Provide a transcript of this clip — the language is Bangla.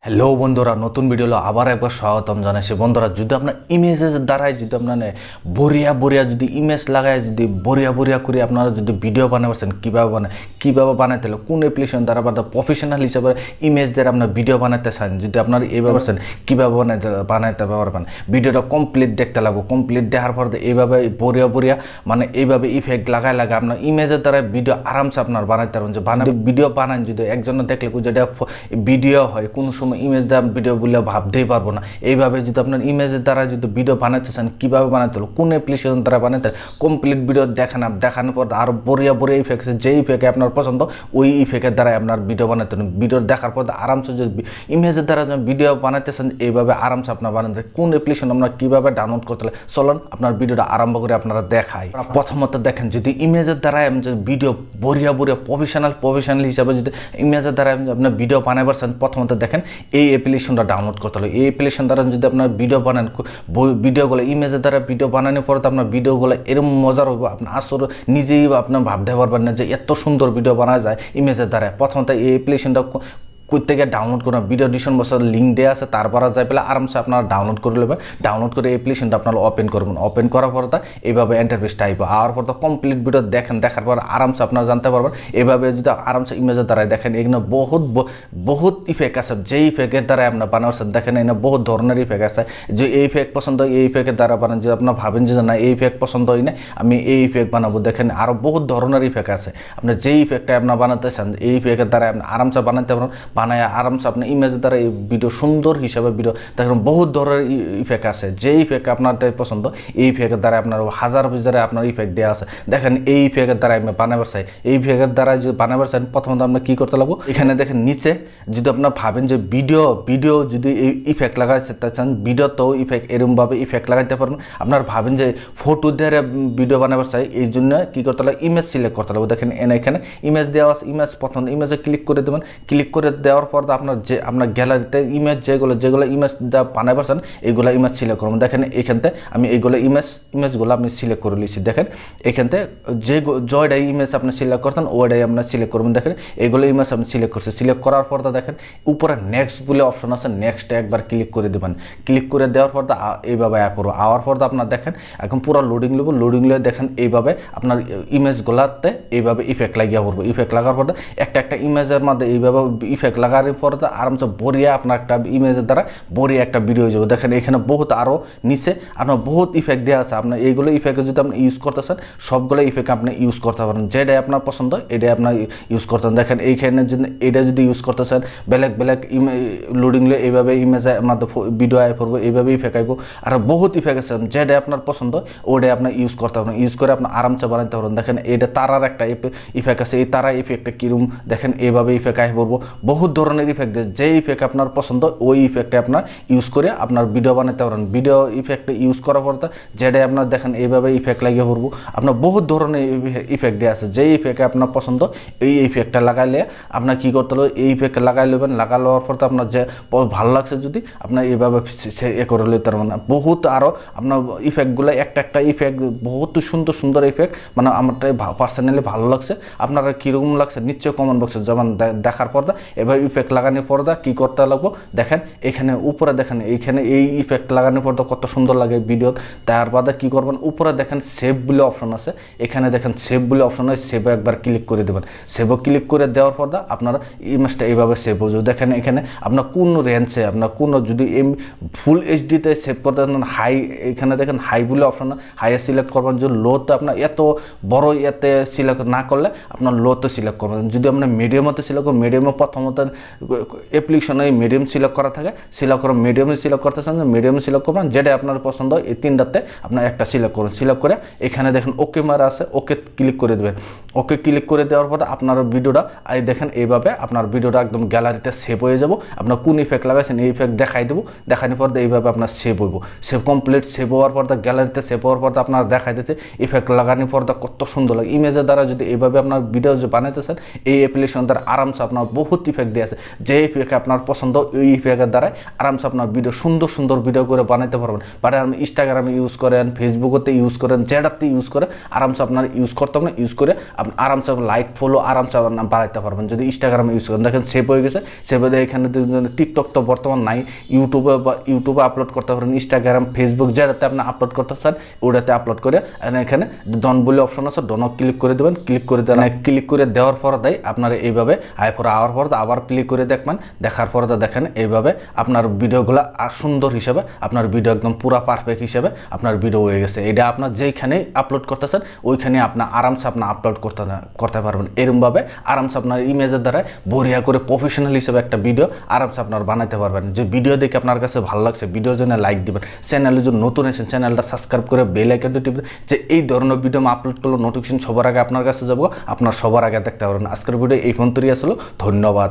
হ্যালো বন্ধুরা, নতুন ভিডিও আবার একবার স্বাগতম জানাইছি। বন্ধুরা, যদি আপনার ইমেজের দ্বারাই যদি আপনার বরিয়া বরিয়া যদি ইমেজ লাগায় যদি বরিয়া বরিয়া করে আপনারা যদি ভিডিও বানাবেন, কীভাবে বানাইতে হলে কোন অ্যাপ্লিকেশন দ্বারা বা প্রফেশনাল হিসাবে ইমেজ দ্বারা আপনার ভিডিও বানাতে চান, যদি আপনার এইভাবে কীভাবে বানাইতে পারবেন, ভিডিওটা কমপ্লিট দেখতে লাগবো। কমপ্লিট দেখার পর এইভাবে বরিয়া বরিয়া এইভাবে ইফেক্ট লাগায় আপনার ইমেজের দ্বারা ভিডিও আরামসে আপনার বানাইতে পারবেন। যে ভিডিও বানান যদি একজনে দেখলে যেটা ভিডিও হয়, কোনো সময় ইমেজ দ্বারা ভিডিও বলে ভাবতেই পারবো না। এইভাবে যদি আপনার ইমেজের দ্বারা যদি ভিডিও বানাতে চান, কীভাবে বানাতে হলো, কোন অ্যাপ্লিকেশন দ্বারা বানাতে কমপ্লিট ভিডিও দেখানোর পর আরও বরিয়া বরিয়া ইফেক্ট আছে, যে ইফেক্টে আপনার পছন্দ ওই ইফেক্টের দ্বারা আপনার ভিডিও বানাতে হবে। ভিডিও দেখার পর আরামসে যদি ইমেজের দ্বারা ভিডিও বানাতে চান, এইভাবে আরামসে আপনার বানাতে কোন অ্যাপ্লিকেশন আপনার কীভাবে ডাউনলোড করতে হলে চলুন আপনার ভিডিওটা আরম্ভ করে আপনারা দেখাই। প্রথমত দেখেন, যদি ইমেজের দ্বারাই ভিডিও বরিয়া বরিয়া প্রফেশনাল হিসাবে যদি ইমেজের দ্বারা আপনার ভিডিও বানাবার চান, প্রথমত দেখেন এই অ্যাপ্লিকেশনটা ডাউনলোড করতে হবে। এই অ্যাপ্লিকেশন দ্বারা যদি আপনার ভিডিও বানান, ভিডিওগুলো ইমেজের দ্বারা ভিডিও বানানোর পরে আপনার ভিডিওগুলো এরকম মজার হবে, আপনার আসলে নিজেই আপনার ভাবতে পারবেন না যে এত সুন্দর ভিডিও বানা যায় ইমেজের দ্বারা। প্রথমত এই অ্যাপ্লিকেশনটা করতে গিয়ে ডাউনলোড করবেন, ভিডিও ডিসক্রিপশন বক্সে লিঙ্ক দেওয়া আছে, তারপর যাই পেলে আরামসে আপনারা ডাউনলোড করে নেবেন। ডাউনলোড করে অ্যাপ্লিকেশনটা আপনারা ওপেন করবেন। ওপেন করার পর এইভাবে ইন্টারফেস টাইপ আর পর কমপ্লিট ভিডিও দেখার পর আরামসে আপনারা জানতে পারবেন। এইভাবে যদি আরামসে ইমেজের দ্বারাই দেখেন, এখানে বহুত ইফেক্ট আছে, যে ইফেক্টের দ্বারা আপনার বানাচ্ছেন দেখেন এখানে বহুত ধরনের ইফেক্ট আছে। যে এই ইফেক্ট পছন্দ হয় এই ইফেক্টের দ্বারা বানান, যদি আপনার ভাবেন যে না এই ইফেক্ট পছন্দ হয় না আমি এই ইফেক্ট বানাবো, দেখেন আরও বহুত ধরনের ইফেক্ট আছে। আপনি যে ইফেক্টটা আপনার বানাতে চান এই ইফেক্টের দ্বারা আপনি আরামসে বানাতে পারেন। বানায় আরামসে আপনি ইমেজের দ্বারা এই ভিডিও সুন্দর হিসাবে ভিডিও দেখেন। বহুত ধরনের ইফেক্ট আছে, যে ইফেক্ট আপনার পছন্দ এই ইফেক্টের দ্বারা আপনার হাজার দ্বারা আপনার ইফেক্ট দেওয়া আছে। দেখেন এই ইফেক্টের দ্বারা আমি বানাবার চাই, এই ইফেক্টের দ্বারা যদি বানাবার চান প্রথমত আপনার কী করতে লাগবো, এখানে দেখেন নিচে যদি আপনার ভাবেন যে ভিডিও যদি এই ইফেক্ট লাগাইতে চান, ভিডিওতেও ইফেক্ট এরকমভাবে ইফেক্ট লাগাইতে পারবেন। আপনার ভাবেন যে ফটো দিয়ে ভিডিও বানাবার চাই, এই জন্য কী করতে লাগবে, ইমেজ সিলেক্ট করতে লাগবে। দেখেন এখানে ইমেজ দেওয়া আছে, ইমেজ প্রথম ইমেজে ক্লিক করে দেবেন। ক্লিক করে দেওয়ার পর আপনার যে আপনার গ্যালারিতে ইমেজ যেগুলো ইমেজ যা বানাই পারছেন এইগুলো ইমেজ সিলেক্ট করবেন। দেখেন এখানতে আমি এইগুলো ইমেজগুলো আমি সিলেক্ট করে নিয়েছি। দেখেন এখানতে যে জয়টাই ইমেজ আপনি সিলেক্ট করতেন ওইটাই আপনার সিলেক্ট করবেন। দেখেন এইগুলো ইমেজ আপনি সিলেক্ট করছেন। সিলেক্ট করার পর দেখেন উপরে নেক্সট বলে অপশন আছে, নেক্সটে একবার ক্লিক করে দেবেন। ক্লিক করে দেওয়ার পর এইভাবে পড়বো। আওয়ার পর আপনার দেখেন এখন পুরো লোডিং নেব। লোডিং নিয়ে দেখেন এইভাবে আপনার ইমেজগুলাতে এইভাবে ইফেক্ট লাগিয়ে পড়বো। ইফেক্ট লাগার পর একটা ইমেজের মধ্যে এইভাবে ইফেক্ট লাগার পর আরামসে বরিয়া আপনার একটা ইমেজের দ্বারা বরিয়া একটা ভিডিও হয়ে যাবে। দেখেন এখানে বহুত আরও নিচে আপনার বহুত ইফেক্ট দেওয়া আছে। আপনার এইগুলো ইফেক্ট যদি আপনি ইউজ করতে চান সবগুলো ইফেক্ট আপনি ইউজ করতে পারেন, যেটাই আপনার পছন্দ এটাই আপনার ইউজ করতেন। দেখেন এইখানে যদি এটা যদি ইউজ করতে চান ব্ল্যাক লোডিং নিয়ে এইভাবে ইমেজে আমাদের ভিডিও আয় পড়বো, এইভাবে ইফেক্ট আইব। আর বহুত ইফেক্ট আছে, যেটাই আপনার পছন্দ ওটাই আপনার ইউজ করতে পারেন। ইউজ করে আপনার আরামসে বানাতে পারেন। দেখেন এটা তারার একটা ইফেক্ট আছে, এই তারা ইফেক্টটা কীরকম দেখেন এইভাবে ইফেক্ট আয় পড়বো। বহুত ধরনের ইফেক্ট দেয়, যে ইফেক্ট আপনার পছন্দ ওই ইফেক্টে আপনার ইউজ করে আপনার ভিডিও বানাতে পারেন। ভিডিও ইফেক্টে ইউজ করার পর যেটাই আপনার দেখেন এইভাবে ইফেক্ট লাগিয়ে পড়বো। আপনার বহুত ধরনের ইফেক্ট দেওয়া আছে, যে ইফেক্টে আপনার পছন্দ এই ইফেক্টটা লাগাইলে আপনার কী করতে হবে, এই ইফেক্ট লাগাই নেবেন। লাগা লওয়ার পর আপনার যে ভালো লাগছে যদি আপনার এইভাবে এ করে নিতে পারবেন। বহুত আরও আপনার ইফেক্টগুলো একটা ইফেক্ট বহুত সুন্দর ইফেক্ট, মানে আমারটাই পার্সোনালি ভালো লাগছে। আপনারা কীরকম লাগছে নিশ্চয়ই কমেন্ট বক্সে যেমন দেখার পর এভাবে ইফেক্ট লাগানোর পর কী করতে লাগবো, দেখেন এখানে উপরে দেখেন এইখানে এই ইফেক্ট লাগানোর পর কত সুন্দর লাগে ভিডিও। তার বাদে কী করবেন, উপরে দেখেন সেভ বলে অপশন আছে, এখানে দেখেন সেভ বলে অপশন আছে, সেভে একবার ক্লিক করে দেবেন। সেভও ক্লিক করে দেওয়ার পর আপনারা ইমেজটা এইভাবে সেভ হয়ে যাবে। দেখেন এখানে আপনার কোন রেঞ্জে আপনার কোন যদি ফুল এইচডিতে সেভ করতে হাই, এখানে দেখেন হাই বলে অপশন, হাইয়ে সিলেক্ট করবেন। যদি লোতে আপনার এত বড় এতে সিলেক্ট না করলে আপনার লোতে সিলেক্ট করবেন। যদি আপনার মিডিয়ামতে সিলেক্ট করেন, মিডিয়ামে প্রথমত অ্যাপ্লিকেশনে মিডিয়াম সিলেক্ট করা থাকে, সিলেক্ট করে মিডিয়ামে সিলেক্ট করতে চান মিডিয়ামে সিলেক্ট করবেন। যেটা আপনার পছন্দ এই তিনটাতে আপনার একটা সিলেক্ট করুন। সিলেক্ট করে এখানে দেখেন ওকে মারা আছে, ওকে ক্লিক করে দেবেন। ওকে ক্লিক করে দেওয়ার পর আপনার ভিডিওটা এই দেখেন এইভাবে আপনার ভিডিওটা একদম গ্যালারিতে সেভ হয়ে যাব। আপনার কোন ইফেক্ট লাগাইছেন এই ইফেক্ট দেখাই দেবো। দেখানোর পর এইভাবে আপনার সেভ হইব। সেভ কমপ্লিট সেভ হওয়ার পর গ্যালারিতে সেভ হওয়ার পর আপনার দেখাই দিচ্ছে ইফেক্ট লাগানোর পর কত সুন্দর লাগে। ইমেজের দ্বারা যদি এইভাবে আপনার ভিডিও যে বানাইতেছেন এই অ্যাপ্লিকেশন দ্বারা আরামসে আপনার বহুত ইফেক্ট ইফেক্ট দিয়ে আছে, যে ইফেক্ট আপনার পছন্দ ওই ইফেক্টের দ্বারাই আরামসে আপনার ভিডিও সুন্দর সুন্দর ভিডিও করে বানাইতে পারবেন। বাট আপনি ইনস্টাগ্রামে ইউজ করেন, ফেসবুকতে ইউজ করেন, যেটাতে ইউজ করে আরামসে আপনার ইউজ করতে হবে না, ইউজ করে আপনি আরামসে লাইক ফলো আরামসে বাড়াইতে পারবেন। যদি ইনস্টাগ্রামে ইউজ করেন, দেখেন সেভ হয়ে গেছে, সেভ হয়ে এখানে টিকটক তো বর্তমান নাই, ইউটিউবে আপলোড করতে পারেন, ইনস্টাগ্রাম ফেসবুক যেটাতে আপনি আপলোড করতে চান ওটাতে আপলোড করে এখানে ডন বলে অপশন আছে, ডন ক্লিক করে দেবেন। ক্লিক করে দেন, ক্লিক করে দেওয়ার পর দেয় আপনার এইভাবে আওয়ার পর আবার ক্লিক করে দেখবেন, দেখার পর দেখেন এইভাবে আপনার ভিডিওগুলো আর সুন্দর হিসেবে আপনার ভিডিও একদম পুরা পারফেক্ট হিসেবে আপনার ভিডিও হয়ে গেছে। এটা আপনার যেইখানে আপলোড করতেছেন ওইখানে আপনার আরামসে আপনার আপলোড করতে পারবেন। এরকমভাবে আরামসে আপনার ইমেজের দ্বারা বঢ়িয়া করে প্রফেশনাল হিসেবে একটা ভিডিও আরামসে আপনার বানাইতে পারবেন। যে ভিডিও দেখে আপনার কাছে ভালো লাগছে, ভিডিওর জন্য লাইক দিবেন, চ্যানেলে যদি নতুন এসেছেন চ্যানেলটা সাবস্ক্রাইব করে বেল আইকনটি টিপবেন, যে এই ধরনের ভিডিও আমি আপলোড করলে নোটিফিকেশন সবার আগে আপনার কাছে যাবো, আপনার সবার আগে দেখতে পারবেন। আজকের ভিডিও এই পর্যন্তই আসলো, ধন্যবাদ।